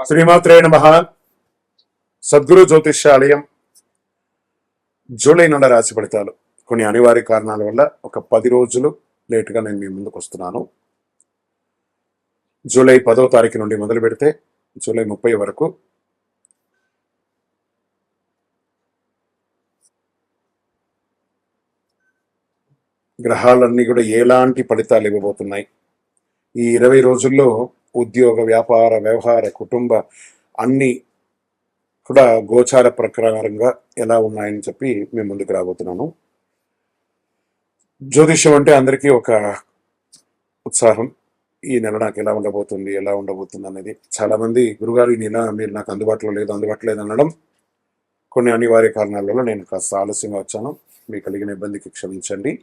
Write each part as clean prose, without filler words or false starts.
శ్రీమాత్రే నమః. సద్గురు జ్యోతిష్యాలయం జూలై నెల రాశి ఫలితాలు కొన్ని అనివార్య కారణాల వల్ల ఒక 10 రోజులు లేటుగా నేను మీ ముందుకు వస్తున్నాను. జూలై 10వ తారీఖు నుండి మొదలు పెడితే జూలై 30 వరకు గ్రహాలన్నీ కూడా ఎలాంటి ఫలితాలు ఇవ్వబోతున్నాయి, ఈ 20 రోజుల్లో ఉద్యోగ, వ్యాపార, వ్యవహార, కుటుంబ అన్ని కూడా గోచార ప్రకారంగా ఎలా ఉన్నాయని చెప్పి మేము ముందుకు రాబోతున్నాను. జ్యోతిష్యం అంటే అందరికీ ఒక ఉత్సాహం. ఈ నెల నాకు ఎలా ఉండబోతుంది అనేది. చాలా మంది గురుగారు ఈ నెల మీరు నాకు అందుబాటులో లేదు అనడం కొన్ని అనివార్య కారణాల వల్ల నేను కాస్త ఆలస్యంగా వచ్చాను. మీకు కలిగిన ఇబ్బందికి క్షమించండి.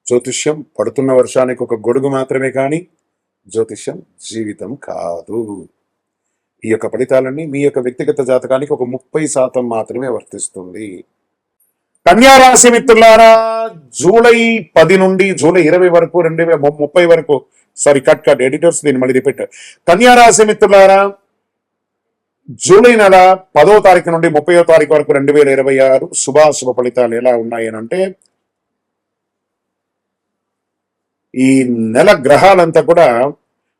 జ్యోతిష్యం పడుతున్న వర్షానికి ఒక గొడుగు మాత్రమే కానీ జ్యోతిష్యం జీవితం కాదు. ఈ యొక్క ఫలితాలన్నీ మీ యొక్క వ్యక్తిగత జాతకానికి ఒక 30% మాత్రమే వర్తిస్తుంది. కన్యా రాశి మిత్రులారా, జూలై 10 నుండి జూలై 20 వరకు 2030 వరకు కట్ ఎడిటర్స్ దీన్ని మళ్ళీ రిపీట్. కన్యా రాశి మిత్రులారా, జూలై నెల 10వ తారీఖు నుండి 30వ తారీఖు వరకు 2026 శుభాశుభ ఫలితాలు ఎలా ఉన్నాయి అంటే, ఈ నెల గ్రహాలంతా కూడా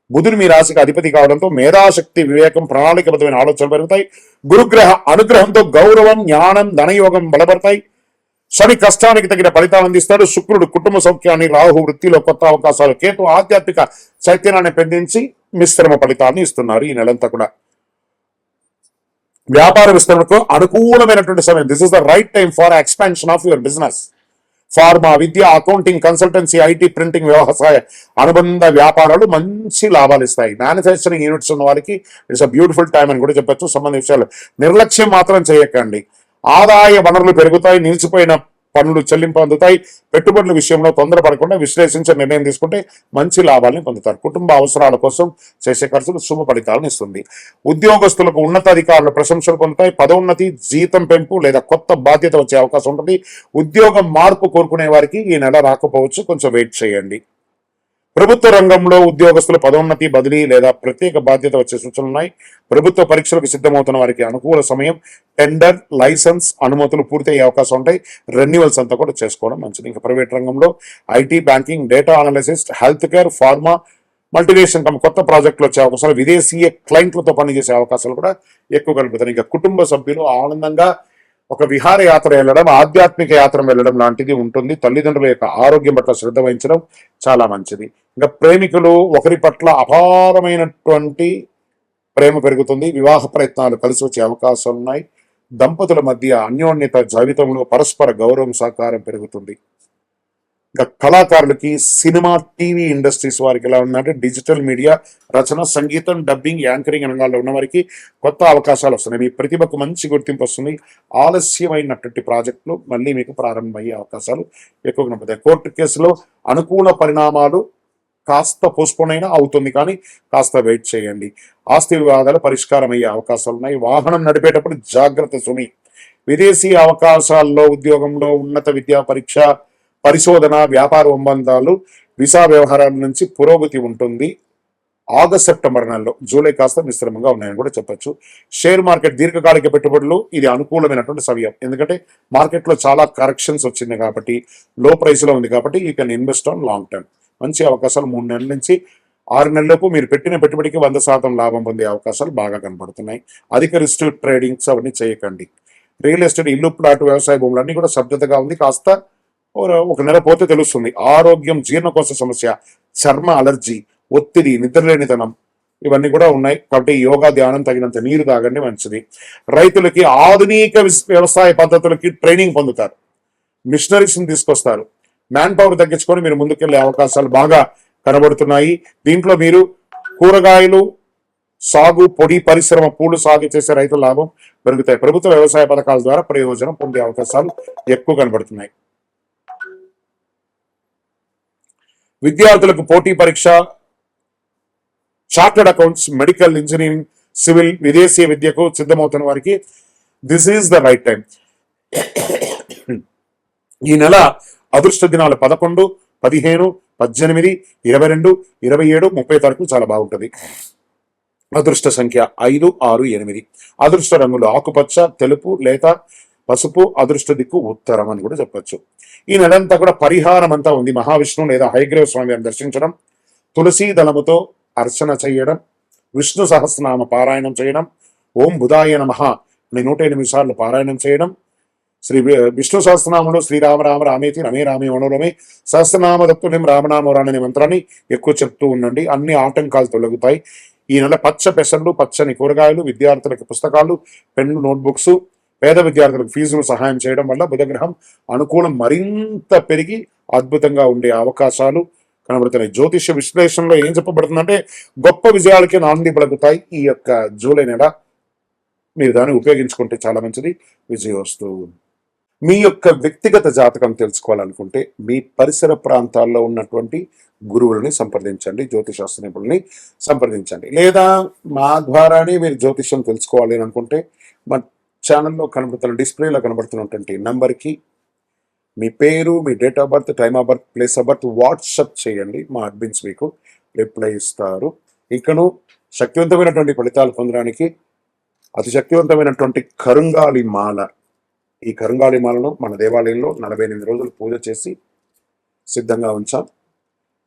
బుధుడు మీ రాశికి అధిపతి కావడంతో మేధాశక్తి, వివేకం, ప్రణాళికబద్ధమైన ఆలోచనలు పెరుగుతాయి. గురుగ్రహ అనుగ్రహంతో గౌరవం, జ్ఞానం, ధనయోగం బలపడతాయి. శని కష్టానికి తగిన ఫలితాలు అందిస్తాడు. శుక్రుడు కుటుంబ సౌఖ్యాన్ని, రాహు వృత్తిలో కొత్త అవకాశాలు, కేతు ఆధ్యాత్మిక చైతన్యాన్ని పెంచి మిశ్రమ ఫలితాన్ని ఇస్తున్నారు. ఈ నెలంతా కూడా వ్యాపార విస్తరణకు అనుకూలమైనటువంటి సమయం. This is the right time for expansion of your business. Pharma, Vidya, accounting, consultancy, IT, printing, వ్యవసాయ అనుబంధ వ్యాపారాలు మంచి లాభాలు ఇస్తాయి. మ్యానుఫ్యాక్చరింగ్ యూనిట్స్ ఉన్న వారికి ఇట్స్ అ బ్యూటిఫుల్ టైం అని కూడా చెప్పచ్చు. సంబంధించిన విషయాలు నిర్లక్ష్యం మాత్రం చేయకండి. ఆదాయ వనరులు పెరుగుతాయి. నిలిచిపోయిన పనులు చెల్లింపు అందుతాయి. పెట్టుబడుల విషయంలో తొందరపడకుండా విశ్లేషించే నిర్ణయం తీసుకుంటే మంచి లాభాలను పొందుతారు. కుటుంబ అవసరాల కోసం చేసే ఖర్చులు శుభ ఫలితాలను ఇస్తుంది. ఉద్యోగస్తులకు ఉన్నతాధికారుల ప్రశంసలు పొందుతాయి. పదోన్నతి, జీతం పెంపు లేదా కొత్త బాధ్యత వచ్చే అవకాశం ఉంటుంది. ఉద్యోగం మార్పు కోరుకునే వారికి ఈ నెల రాకపోవచ్చు, కొంచెం వెయిట్ చేయండి. ప్రభుత్వ రంగంలో ఉద్యోగస్తులు పదోన్నతి, బదిలీ లేదా ప్రత్యేక బాధ్యత వచ్చే సూచనలు ఉన్నాయి. ప్రభుత్వ పరీక్షలకు సిద్ధమవుతున్న వారికి అనుకూల సమయం. టెండర్, లైసెన్స్, అనుమతులు పూర్తయ్యే అవకాశం ఉంటాయి. రెన్యువల్స్ అంతా కూడా చేసుకోవడం మంచిది. ఇంకా ప్రైవేట్ రంగంలో IT, banking, data analyst, health care, pharma, multinational company కొత్త ప్రాజెక్టులు వచ్చే అవకాశాలు, విదేశీయ క్లయింట్లతో పనిచేసే అవకాశాలు కూడా ఎక్కువ కలుగుతాయి. ఇంకా కుటుంబ సభ్యులు ఆనందంగా ఒక విహారయాత్ర వెళ్ళడం, ఆధ్యాత్మిక యాత్ర వెళ్ళడం లాంటిది ఉంటుంది. తల్లిదండ్రుల యొక్క ఆరోగ్యం పట్ల శ్రద్ధ వహించడం చాలా మంచిది. ఇంకా ప్రేమికులు ఒకరి పట్ల అపారమైనటువంటి ప్రేమ పెరుగుతుంది. వివాహ ప్రయత్నాలు కలిసి వచ్చే అవకాశాలు ఉన్నాయి. దంపతుల మధ్య అన్యోన్యత, జీవితంలో పరస్పర గౌరవం, సహకారం పెరుగుతుంది. ఇంకా కళాకారులకి సినిమా, టీవీ ఇండస్ట్రీస్ వారికి ఎలా ఉందంటే, డిజిటల్ మీడియా, రచన, సంగీతం, డబ్బింగ్, యాంకరింగ్ రంగాల్లో ఉన్న వారికి కొత్త అవకాశాలు వస్తున్నాయి. మీ ప్రతిభకు మంచి గుర్తింపు వస్తుంది. ఆలస్యమైనటువంటి ప్రాజెక్టులు మళ్ళీ మీకు ప్రారంభమయ్యే అవకాశాలు ఎక్కువగా ఉంటాయి. కోర్టు కేసులో అనుకూల పరిణామాలు కాస్త పోస్ట్పోన్ అయినా అవుతుంది, కానీ కాస్త వెయిట్ చేయండి. ఆస్తి వివాదాలు పరిష్కారం అయ్యే అవకాశాలు ఉన్నాయి. వాహనం నడిపేటప్పుడు జాగ్రత్త సుమి. విదేశీ అవకాశాల్లో, ఉద్యోగంలో, ఉన్నత విద్యా పరీక్ష, పరిశోధన, వ్యాపార ఒప్పందాలు, వీసా వ్యవహారాల నుంచి పురోగతి ఉంటుంది. ఆగస్ట్, సెప్టెంబర్ నెలలో, జూలై కాస్త మిశ్రమంగా ఉన్నాయని కూడా చెప్పొచ్చు. షేర్ మార్కెట్, దీర్ఘకాలిక పెట్టుబడులు ఇది అనుకూలమైనటువంటి సమయం. ఎందుకంటే మార్కెట్లో చాలా కరెక్షన్స్ వచ్చింది కాబట్టి, లో ప్రైస్లో ఉంది కాబట్టి you can invest on long term. మంచి అవకాశాలు 3 నెలల నుంచి 6 నెలలలోపు మీరు పెట్టిన పెట్టుబడికి 100% లాభం పొందే అవకాశాలు బాగా కనబడుతున్నాయి. అధిక రిస్క్ ట్రేడింగ్స్ అవన్నీ చేయకండి. రియల్ ఎస్టేట్, ఇల్లు, ప్లాట్, వ్యవసాయ భూములన్నీ కూడా స్తబ్దతగా ఉంది. కాస్త ఒక నెల పోతే తెలుస్తుంది. ఆరోగ్యం, జీర్ణకోశ సమస్య, చర్మ అలర్జీ, ఒత్తిడి, నిద్రలేనితనం ఇవన్నీ కూడా ఉన్నాయి. కాబట్టి యోగా, ధ్యానం, తగినంత నీరు తాగండి, మంచిది. రైతులకి ఆధునిక వ్యవసాయ పద్ధతులకి ట్రైనింగ్ పొందుతారు. మిషనరీస్ని తీసుకొస్తారు. మ్యాన్ పవర్ తగ్గించుకొని మీరు ముందుకెళ్లే అవకాశాలు బాగా కనబడుతున్నాయి. దీంట్లో మీరు కూరగాయలు సాగు, పొడి పరిశ్రమ, పూలు సాగు చేసే రైతుల లాభం పెరుగుతాయి. ప్రభుత్వ వ్యవసాయ పథకాల ద్వారా ప్రయోజనం పొందే అవకాశాలు ఎక్కువ కనబడుతున్నాయి. విద్యార్థులకు పోటీ పరీక్ష, chartered accounts, medical, engineering, civil, విదేశీ విద్యకు సిద్ధమవుతున్న వారికి this is the right time. ఈ నెల అదృష్ట దినాలు 11, 15, 18, 22, 27, 30 తారీఖు చాలా బాగుంటుంది. అదృష్ట సంఖ్య 5, 6, 8. అదృష్ట రంగులు ఆకుపచ్చ, తెలుపు, లేత పసుపు. అదృష్ట దిక్కు ఉత్తరం అని కూడా చెప్పొచ్చు. ఈ నెలంతా కూడా పరిహారం అంతా ఉంది. మహావిష్ణువు లేదా హయగ్రీవ స్వామి వారిని దర్శించడం, తులసీ దళముతో అర్చన చేయడం, విష్ణు సహస్రనామ పారాయణం చేయడం, ఓం బుధాయ నమః అని 108 సార్లు పారాయణం చేయడం, శ్రీ విష్ణు సహస్రనామంలో శ్రీరామ రామ రామేతి రమే రామే మనోరమే సహస్రనామ దత్తునిం రామనామరాని అనే మంత్రాన్ని ఎక్కువ చెప్తూ ఉండండి. అన్ని ఆటంకాలు తొలగుతాయి. ఈ నెల పచ్చ పెసర్లు, పచ్చని కూరగాయలు, విద్యార్థులకు పుస్తకాలు, పెన్ను, నోట్బుక్స్, పేద విద్యార్థులకు ఫీజులు సహాయం చేయడం వల్ల బుధగ్రహం అనుకూలం మరింత పెరిగి అద్భుతంగా ఉండే అవకాశాలు కనబడుతున్నాయి. జ్యోతిష్య విశ్లేషణలో ఏం చెప్పబడుతుందంటే గొప్ప విజయాలకి నాంది పలుకుతాయి. ఈ యొక్క జూలై నెల మీరు దాన్ని ఉపయోగించుకుంటే చాలా మంచిది. విజయోస్తు. మీ యొక్క వ్యక్తిగత జాతకం తెలుసుకోవాలనుకుంటే మీ పరిసర ప్రాంతాల్లో ఉన్నటువంటి గురువులని సంప్రదించండి, జ్యోతిషాస్త్ర నిపుణుల్ని సంప్రదించండి. లేదా మా ద్వారానే మీరు జ్యోతిష్యం తెలుసుకోవాలి అని అనుకుంటే మా ఛానల్లో కనబడుతున్న డిస్ప్లేలో కనబడుతున్నటువంటి నంబర్కి మీ పేరు, మీ date of birth, time of birth, place of birth WhatsApp చేయండి. మా అడ్మిన్స్ మీకు రిప్లై ఇస్తారు. ఇంకను శక్తివంతమైనటువంటి ఫలితాలు పొందడానికి అతి శక్తివంతమైనటువంటి కరుంగాలి మాల, ఈ కరుంగాలి మాలను మన దేవాలయంలో 48 రోజులు పూజ చేసి సిద్ధంగా ఉంచాం.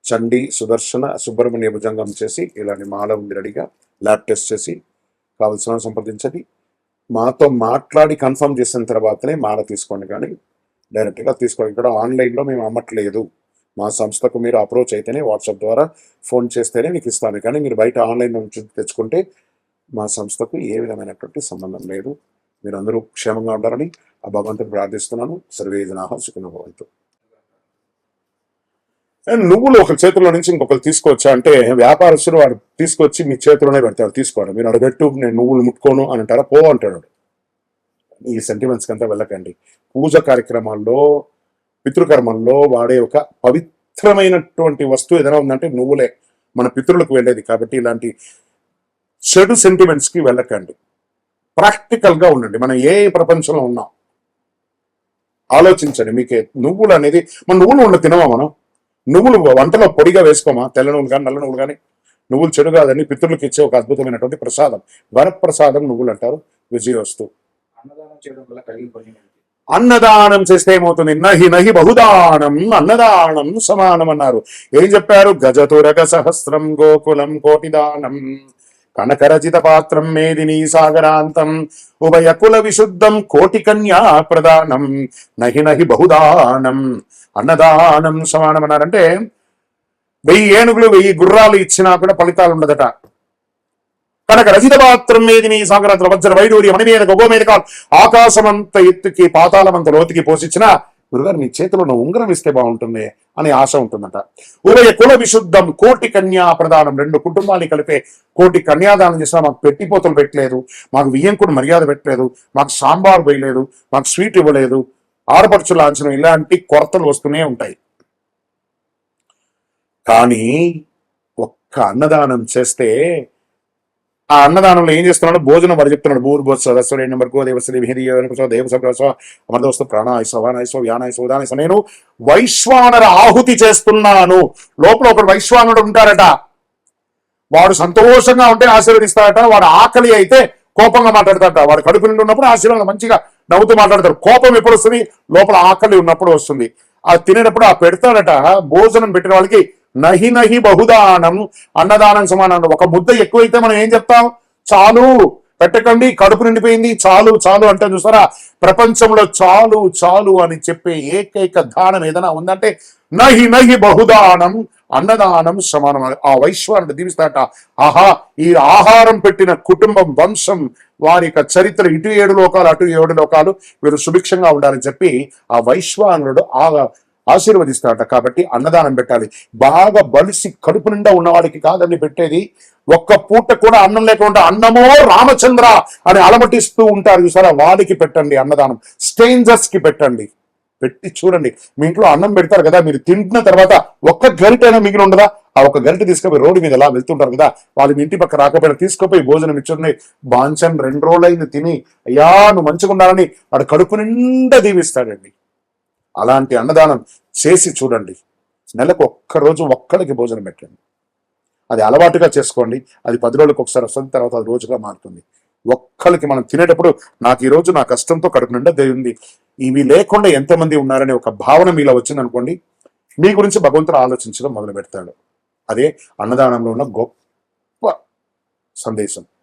చండీ, సుదర్శన, సుబ్రహ్మణ్య భుజంగం చేసి ఇలాంటి మాల ఉంది రెడీగా. ల్యాబ్ టెస్ట్ చేసి కావలసిన సంప్రదించండి. మాతో మాట్లాడి కన్ఫర్మ్ చేసిన తర్వాతనే మాల తీసుకోండి, కానీ డైరెక్ట్గా తీసుకోండి. ఇక్కడ ఆన్లైన్లో మేము అమ్మట్లేదు. మా సంస్థకు మీరు అప్రోచ్ అయితేనే, వాట్సాప్ ద్వారా ఫోన్ చేస్తేనే మీకు ఇస్తాను. కానీ మీరు బయట ఆన్లైన్ నుంచి తెచ్చుకుంటే మా సంస్థకు ఏ విధమైనటువంటి సంబంధం లేదు. మీరు అందరూ క్షేమంగా ఉండాలని ఆ భగవంతుని ప్రార్థిస్తున్నాను. సర్వే జనాః సుఖినో భవంతు. నువ్వులు ఒక చేతుల్లో నుంచి ఇంకొకరు తీసుకోవచ్చా అంటే, వ్యాపారస్తులు వాడు తీసుకొచ్చి మీ చేతిలోనే పెడతాడు. తీసుకోండి, మీరు అడగట్టు నేను నువ్వులు ముట్టుకోను అని అంటారా, పో అంటాడు. ఈ సెంటిమెంట్స్కి అంతా వెళ్ళకండి. పూజ కార్యక్రమాల్లో, పితృకర్మల్లో వాడే ఒక పవిత్రమైనటువంటి వస్తువు ఏదైనా ఉందంటే నువ్వులే, మన పితృలకు వెళ్ళేది. కాబట్టి ఇలాంటి చెడు సెంటిమెంట్స్కి వెళ్ళకండి. ప్రాక్టికల్గా ఉండండి. మనం ఏ ప్రపంచంలో ఉన్నాం ఆలోచించండి. మీకే నువ్వులు అనేది, మన నువ్వులు ఉండ తినమా? మనం నువ్వులు వంటలో పొడిగా వేసుకోమా? తెల్ల నువ్వులు కానీ నల్ల నువ్వులు కానీ. నువ్వులు చెడు కాదని పితృలకు ఇచ్చే ఒక అద్భుతమైనటువంటి ప్రసాదం, వరప్రసాదం నువ్వులు అంటారు. విజయోస్తు. అన్నదానం చేస్తే ఏమవుతుంది? నహి నహి బహుదానం అన్నదానం సమానం అన్నారు. ఏం చెప్పారు? గజతురగ సహస్రం గోకులం కోటిదానం కనకరచిత పాత్రం మేదిని సాగరాంతం ఉభయ కుల విశుద్ధం కోటి కన్యా ప్రదానం నహి నహి బహుదానం అన్నదానం సమానం అన్నారంటే 1000 ఏనుగులు 1000 గుర్రాలు ఇచ్చినా కూడా ఫలితాలు ఉండదట. కనుక రచిత పాత్రం మేదిని సాగరాంత వజ్ర వైడూర్య మణిమేద గోమేదకాలు ఆకాశమంత ఎత్తుకి పాతాళమంత లోతుకి పోషించిన గురుగారు మీ చేతిలో ఉన్న ఉంగరం ఇస్తే బాగుంటుంది అనే ఆశ ఉంటుందట. ఉభయ కుల విశుద్ధం కోటి కన్యా ప్రదానం, 2 కుటుంబాన్ని కలిపే కోటి కన్యాదానం చేసినా మాకు పెట్టిపోతలు పెట్టలేదు, మాకు వియ్యంకుడు మర్యాద పెట్టలేదు, మాకు సాంబార్ వేయలేదు, మాకు స్వీట్ ఇవ్వలేదు, ఆడపడుచు లాంఛనం, ఇలాంటి కొరతలు వస్తూనే ఉంటాయి. కానీ ఒక్క అన్నదానం చేస్తే, ఆ అన్నదానంలో ఏం చేస్తున్నాడు? భోజనం వాడు చెప్తున్నాడు. భూర్భోత్సవ నెంబర్ గో దేవశ్రీ దేవస అమరదోస్తు ప్రాణాయస వానాయస వ్యానాయస ఉదానయస, నేను వైశ్వానర ఆహుతి చేస్తున్నాను. లోపల ఒకడు వైశ్వానుడు ఉంటారట. వాడు సంతోషంగా ఉంటే ఆశీర్వదిస్తాడట. వాడు ఆకలి అయితే కోపంగా మాట్లాడతాడట. వాడు కడుపు నిండి ఉన్నప్పుడు ఆశీర్వాదం మంచిగా నవ్వుతూ మాట్లాడతాడు. కోపం ఎప్పుడు వస్తుంది? లోపల ఆకలి ఉన్నప్పుడు వస్తుంది. ఆ తినేటప్పుడు ఆ పెడతాడట. భోజనం పెట్టిన వాళ్ళకి నహి నహి బహుదానం అన్నదానం సమానం. ఒక ముద్ద ఎక్కువైతే మనం ఏం చెప్తాం? చాలు, పెట్టకండి, కడుపు నిండిపోయింది, చాలు చాలు అంటే చూసారా? ప్రపంచంలో చాలు చాలు అని చెప్పే ఏకైక దానం ఏదైనా ఉందంటే నహి నహి బహుదానం అన్నదానం సమానం. ఆ వైశ్వానుడు దీవిస్తాట. ఆహా, ఈ ఆహారం పెట్టిన కుటుంబం, వంశం, వారి యొక్క చరిత్ర, ఇటు 7 లోకాలు అటు 7 లోకాలు, వీరు సుభిక్షంగా ఉండాలని చెప్పి ఆ వైశ్వానుడు ఆశీర్వదిస్తాడట. కాబట్టి అన్నదానం పెట్టాలి. బాగా బలిసి కడుపు నిండా ఉన్నవాడికి కాదని పెట్టేది. ఒక్క పూట కూడా అన్నం లేకుండా అన్నమో రామచంద్ర అని అలమటిస్తూ ఉంటారు చూసారా, వాడికి పెట్టండి అన్నదానం. స్ట్రేంజర్స్ కి పెట్టండి. పెట్టి చూడండి. మీ ఇంట్లో అన్నం పెడతారు కదా, మీరు తింటున్న తర్వాత ఒక్క గరిటైనా మిగిలి ఉండదా? ఆ ఒక్క గరిట తీసుకుపోయి రోడ్డు మీద ఎలా వెళ్తుంటారు కదా, వాళ్ళు మీ ఇంటి పక్క రాకపోయినా తీసుకుపోయి భోజనం ఇచ్చున్నాయి. బాంచన్ 2 రోజులైంది తిని, అయ్యా నువ్వు మంచిగా ఉండాలని వాడు కడుపు నిండా దీవిస్తాడండి. అలాంటి అన్నదానం చేసి చూడండి. నెలకు ఒక్కరోజు ఒక్కడికి భోజనం పెట్టండి. అది అలవాటుగా చేసుకోండి. అది 10 రోజులకు ఒకసారి వస్తుంది, తర్వాత అది రోజుగా మారుతుంది. ఒక్కరికి మనం తినేటప్పుడు నాకు ఈ రోజు నా కష్టంతో కడుపు నిండా ఉంది, ఇవి లేకుండా ఎంతమంది ఉన్నారనే ఒక భావన మీలో వచ్చిందనుకోండి, మీ గురించి భగవంతుడు ఆలోచించడం మొదలు పెడతాడు. అదే అన్నదానంలో ఉన్న గొప్ప సందేశం.